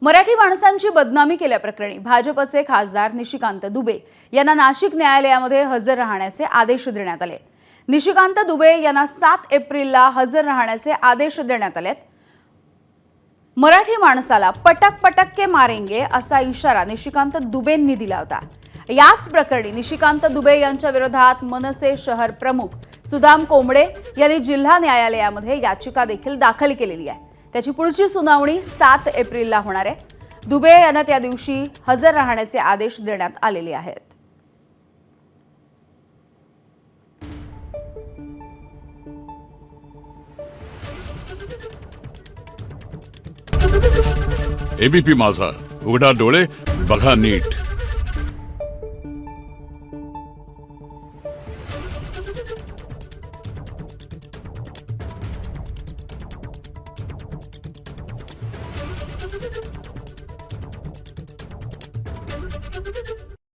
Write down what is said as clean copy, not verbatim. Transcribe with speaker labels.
Speaker 1: मराठी माणसांची बदनामी केल्याप्रकरणी भाजपचे खासदार निशिकांत दुबे यांना नाशिक न्यायालयामध्ये हजर राहण्याचे आदेश देण्यात आले। निशिकांत दुबे यांना 7 एप्रिलला हजर राहण्याचे आदेश देण्यात आलेत। मराठी माणसाला पटक पटक के मारेंगे असा इशारा निशिकांत दुबेंनी दिला होता। याच प्रकरणी निशिकांत दुबे यांच्या विरोधात मनसे शहर प्रमुख सुदाम कोंबडे यांनी जिल्हा न्यायालयामध्ये याचिका देखील दाखल केलेली आहे। त्याची पुढची सुनावणी 7 एप्रिलला होणार आहे। दुबे यांना त्या दिवशी हजर राहण्याचे आदेश देण्यात आलेले आहेत।
Speaker 2: एबीपी माझा, उघडा डोळे बघा नीट।
Speaker 3: Thank you.